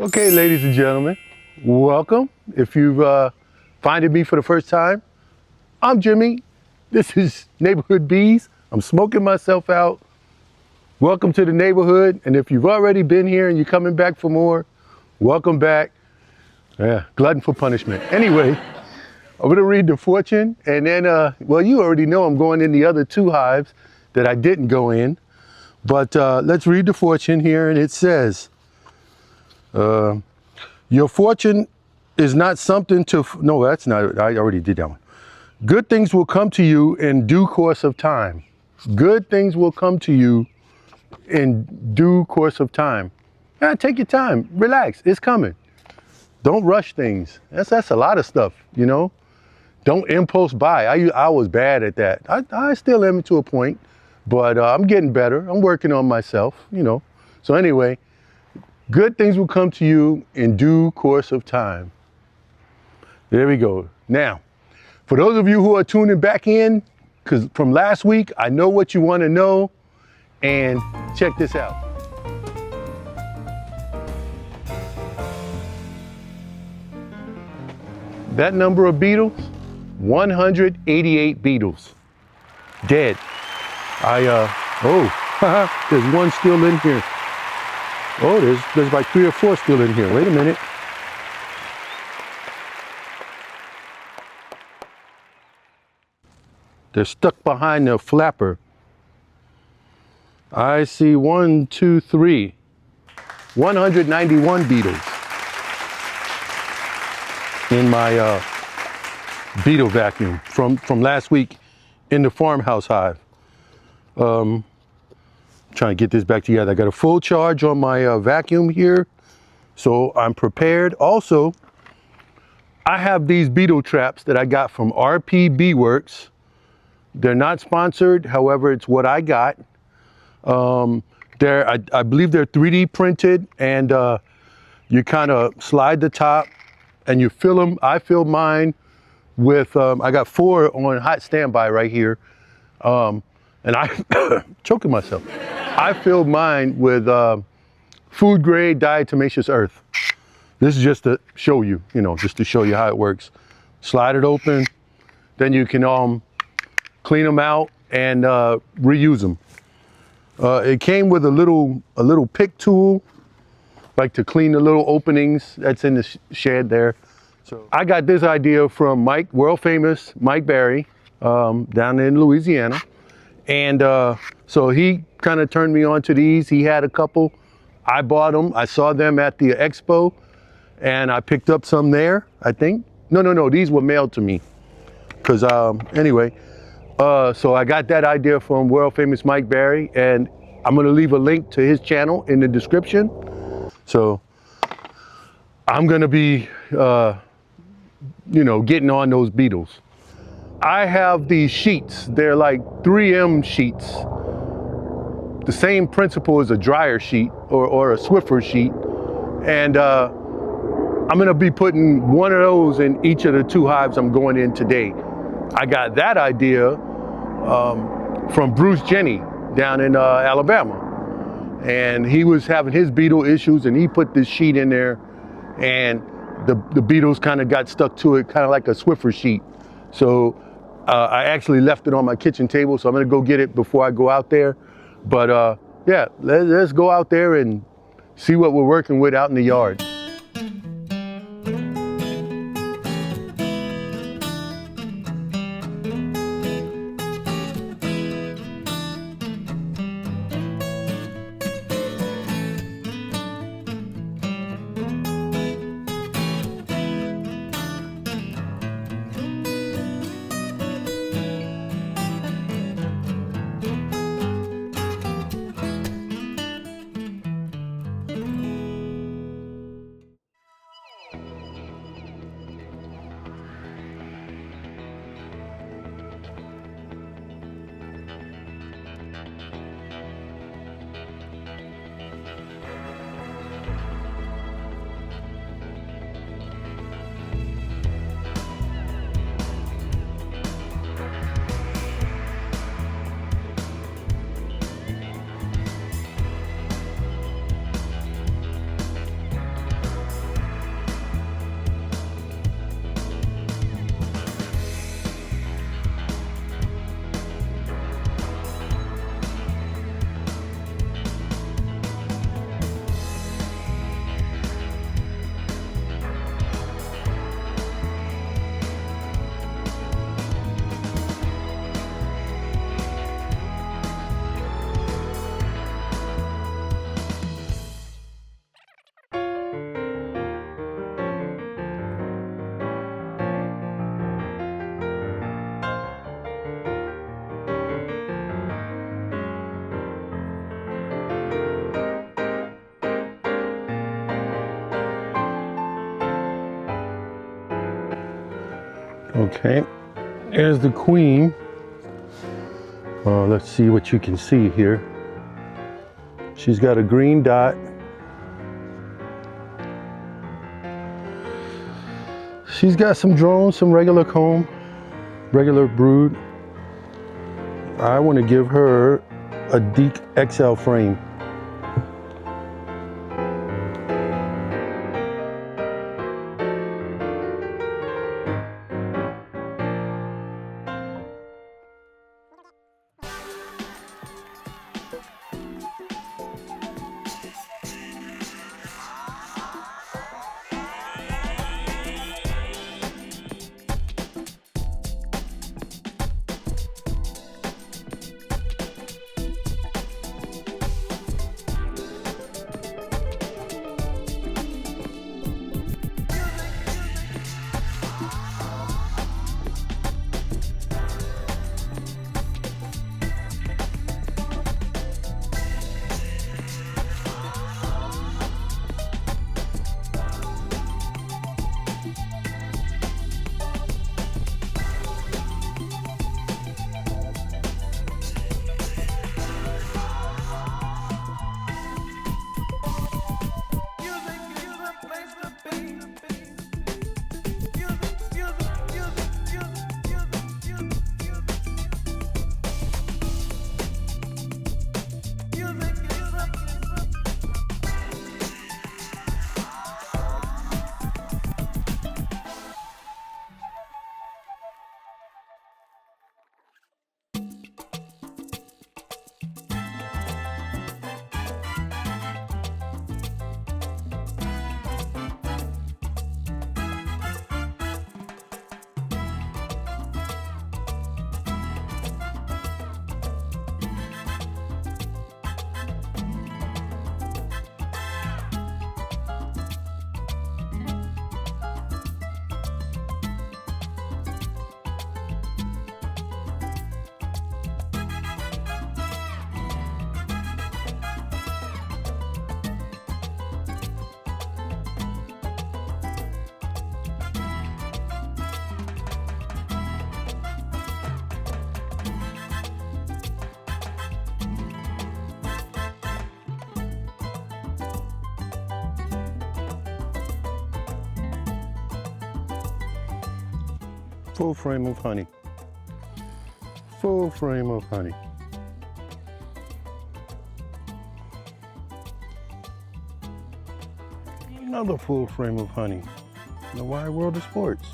Okay, ladies and gentlemen, welcome. If you've finding me for the first time, I'm Jimmy. This is Neighborhood Bees. I'm smoking myself out. Welcome to the neighborhood. And if you've already been here and you're coming back for more, welcome back. Yeah, glutton for punishment. Anyway, I'm gonna read the fortune and then, well, you already know I'm going in the other two hives that I didn't go in. But let's read the fortune here, and it says, your fortune is not something to, no, that's not, I already did that one. Good things will come to you in due course of time. Good things will come to you in due course of time. Yeah, take your time, relax, it's coming. Don't rush things. That's a lot of stuff, you know? Don't impulse buy. I was bad at that. I still am to a point, but I'm getting better. I'm working on myself, you know? So anyway, good things will come to you in due course of time. There we go. Now, for those of you who are tuning back in, because from last week, I know what you want to know, and check this out. That number of beetles, 188 beetles, dead. There's one still in here. Oh, there's like 3 or 4 still in here. Wait a minute. They're stuck behind the flapper. I see 1, 2, 3, 191 beetles in my beetle vacuum from last week in the farmhouse hive. Trying to get this back together. I got a full charge on my vacuum here, so I'm prepared. Also, I have these beetle traps that I got from RP Beeworks. They're not sponsored, however, it's what I got. I believe they're 3D printed, and you kind of slide the top and you fill them. I filled mine with, I got 4 on hot standby right here. And I, choking myself. I filled mine with food grade diatomaceous earth. This is just to show you, just to show you how it works. Slide it open, then you can clean them out and reuse them. It came with a little pick tool, like to clean the little openings that's in the shed there. So I got this idea from Mike, world famous Mike Barry, down in Louisiana. And so he kind of turned me on to these. He had a couple. I bought them. I saw them at the expo and I picked up some there, I think. No, these were mailed to me. Because anyway, so I got that idea from world famous Mike Barry, and I'm going to leave a link to his channel in the description. So I'm going to be, getting on those beetles. I have these sheets. They're like 3M sheets. The same principle as a dryer sheet or a Swiffer sheet. And I'm gonna be putting one of those in each of the 2 hives I'm going in today. I got that idea from Bruce Jenne down in Alabama. And he was having his beetle issues, and he put this sheet in there, and the beetles kind of got stuck to it, kind of like a Swiffer sheet. So I actually left it on my kitchen table, so I'm gonna go get it before I go out there. But yeah, let's go out there and see what we're working with out in the yard. Okay, there's the queen. Let's see what you can see here. She's got a green dot. She's got some drones, some regular comb, regular brood. I want to give her a Deke XL frame. Full frame of honey. Full frame of honey. Another full frame of honey. In the wide world of sports.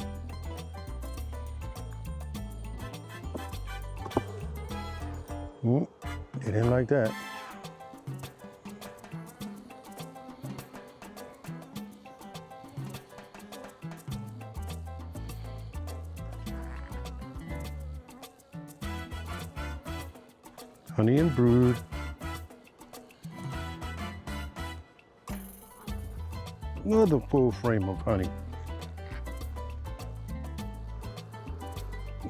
It didn't like that. Honey and brood. Another full frame of honey.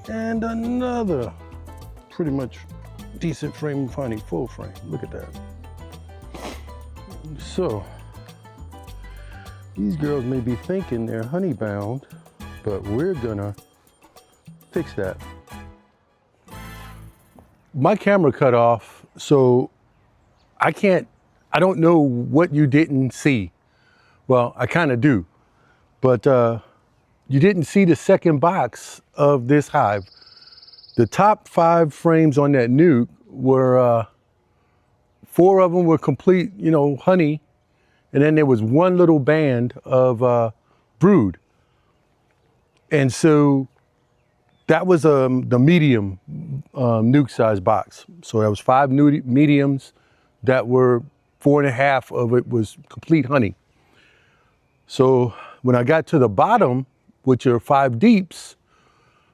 And another pretty much decent frame of honey, full frame. Look at that. So, these girls may be thinking they're honey bound, but we're gonna fix that. My camera cut off, so I don't know what you didn't see. Well, I kind of do, but you didn't see the second box of this hive. The top 5 frames on that nuke were, 4 of them were complete, honey, and then there was one little band of brood. And so that was the medium Nuc-Sized box. So that was 5 mediums that were 4.5 of it was complete honey. So when I got to the bottom, which are 5 deeps,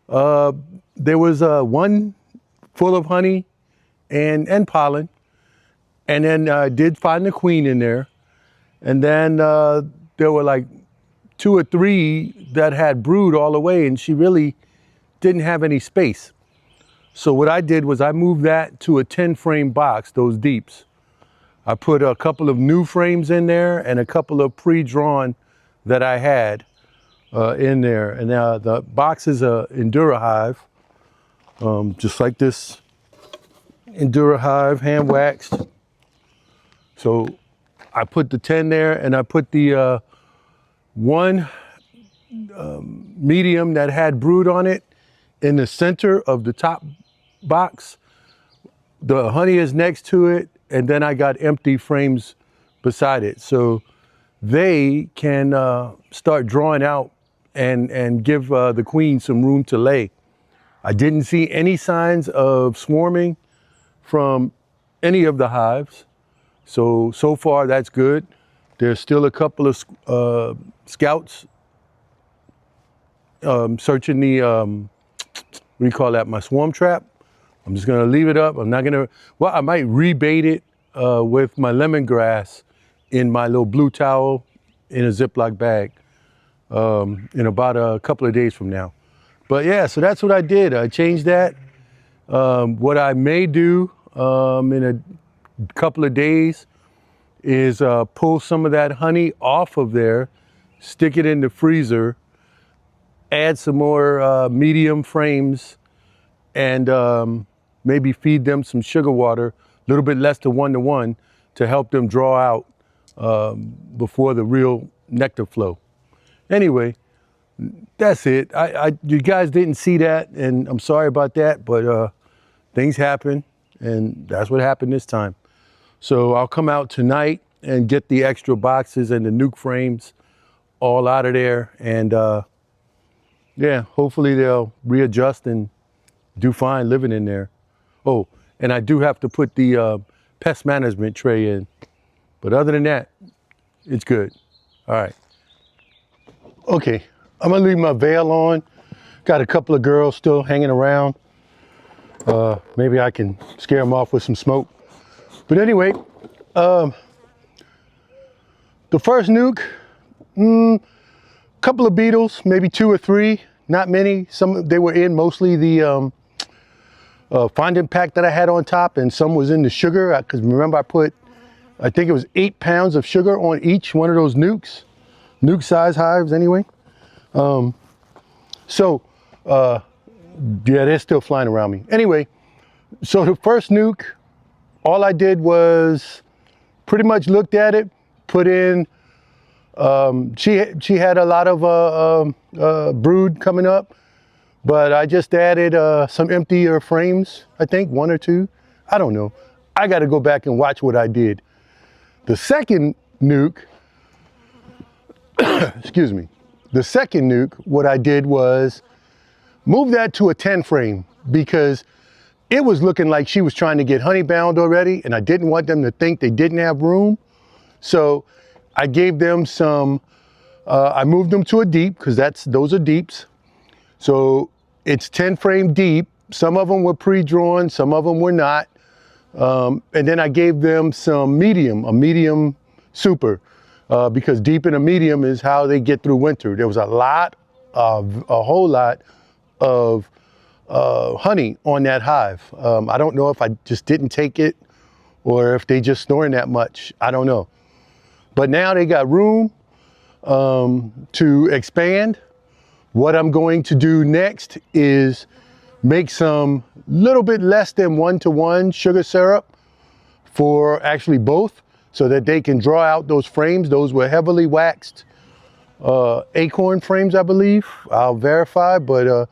there was 1 full of honey and pollen. And then I did find the queen in there. And then there were like 2 or 3 that had brood all the way, and she really didn't have any space. So what I did was I moved that to a 10 frame box, those deeps. I put a couple of new frames in there and a couple of pre-drawn that I had. in there. And now the box is a Endurahive, just like this Endurahive, hand waxed. So I put the 10 there, and I put the one medium that had brood on it in the center of the top box. The honey is next to it, and then I got empty frames beside it. So they can start drawing out and give the queen some room to lay. I didn't see any signs of swarming from any of the hives. So far that's good. There's still a couple of scouts searching the, what do you call that, my swarm trap. I'm just gonna leave it up. I'm not gonna, well, I might rebait it with my lemongrass in my little blue towel in a Ziploc bag in about a couple of days from now. But yeah, so that's what I did. I changed that. What I may do in a couple of days is pull some of that honey off of there, stick it in the freezer, add some more medium frames, and maybe feed them some sugar water, a little bit less than 1-to-1, to help them draw out before the real nectar flow. Anyway, that's it. You guys didn't see that, and I'm sorry about that, but things happen, and that's what happened this time. So I'll come out tonight and get the extra boxes and the nuke frames all out of there, and yeah, hopefully they'll readjust and do fine living in there. Oh, and I do have to put the pest management tray in, but other than that, it's good. All right. Okay, I'm gonna leave my veil on. Got a couple of girls still hanging around. Maybe I can scare them off with some smoke. But anyway, the first nuke, couple of beetles, maybe 2 or 3, not many. Some, they were in mostly the fondant pack that I had on top, and some was in the sugar, because remember I put, I think it was 8 pounds of sugar on each one of those nukes. Nuc-Sized hives anyway. Yeah, they're still flying around me. Anyway, so the first nuke, all I did was pretty much looked at it, put in, she had a lot of brood coming up, but I just added some emptier frames, I think 1 or 2, I don't know. I got to go back and watch what I did. The second nuke, excuse me, the second nuke, what I did was move that to a 10 frame, because it was looking like she was trying to get honey bound already, and I didn't want them to think they didn't have room. So I gave them some, I moved them to a deep, because those are deeps. So it's 10 frame deep. Some of them were pre-drawn, some of them were not. And then I gave them some medium, a medium super, because deep and a medium is how they get through winter. There was a whole lot of honey on that hive. I don't know if I just didn't take it or if they just snoring that much. I don't know. But now they got room to expand. What I'm going to do next is make some little bit less than 1-to-1 sugar syrup for actually both, so that they can draw out those frames. Those were heavily waxed acorn frames, I believe. I'll verify, but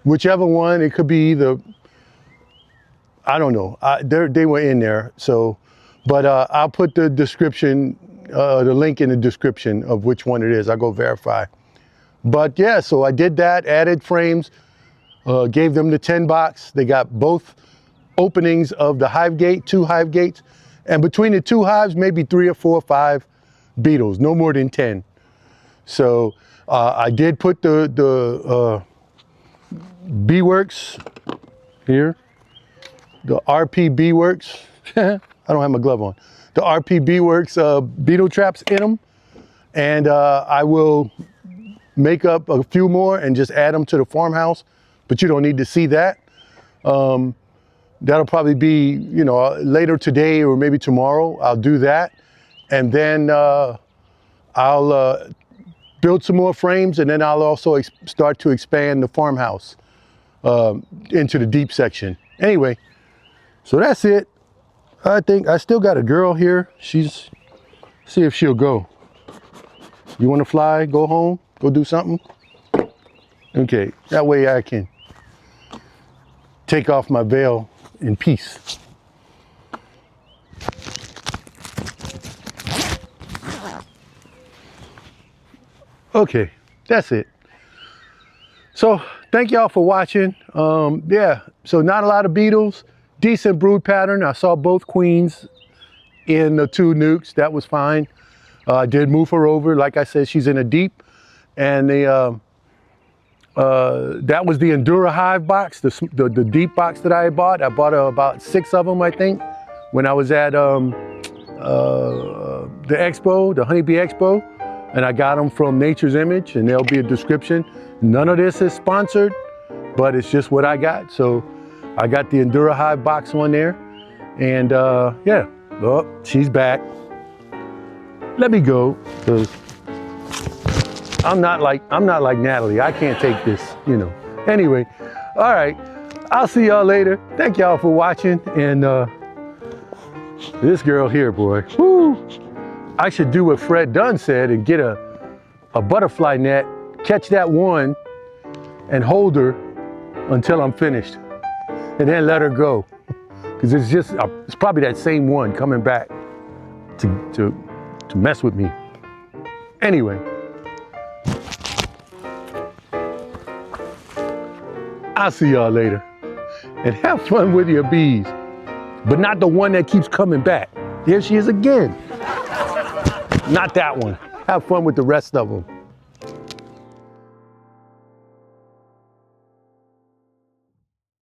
whichever one, it could be either, I don't know. They were in there, so, but I'll put the description, the link in the description of which one it is. I'll go verify. But yeah, so I did that, added frames, gave them the 10 box. They got both openings of the Hive Gate, 2 Hive Gates, and between the 2 hives, maybe 3 or 4 or 5 beetles, no more than 10. So I did put the Beeworks here, the RP Beeworks. I don't have my glove on. The RP Beeworks Beetle Traps in them, and I will make up a few more and just add them to the farmhouse, but you don't need to see that. That'll probably be, you know, later today or maybe tomorrow. I'll do that, and then I'll build some more frames, and then I'll also start to expand the farmhouse into the deep section. Anyway, so that's it. I think I still got a girl here. See if she'll go. You want to fly, go home, go do something? Okay, that way I can take off my veil in peace. Okay, that's it. So thank y'all for watching. Yeah, so not a lot of beetles, decent brood pattern. I saw both queens in the 2 nukes. That was fine. I did move her over. Like I said, she's in a deep, and that was the Endurahive box, the deep box that I bought. I bought about 6 of them, I think, when I was at the expo, the Honeybee Expo, and I got them from Nature's Image, and there'll be a description. None of this is sponsored, but it's just what I got. So I got the Endurahive box on there, and yeah, oh, she's back. Let me go, because I'm not like Natalie. I can't take this, you know. Anyway, all right, I'll see y'all later. Thank y'all for watching, and this girl here, boy, whoo, I should do what Fred Dunn said and get a butterfly net, catch that one, and hold her until I'm finished, and then let her go, because it's probably that same one coming back to mess with me. Anyway, I'll see y'all later, and have fun with your bees, but not the one that keeps coming back. Here she is again. Not that one. Have fun with the rest of them.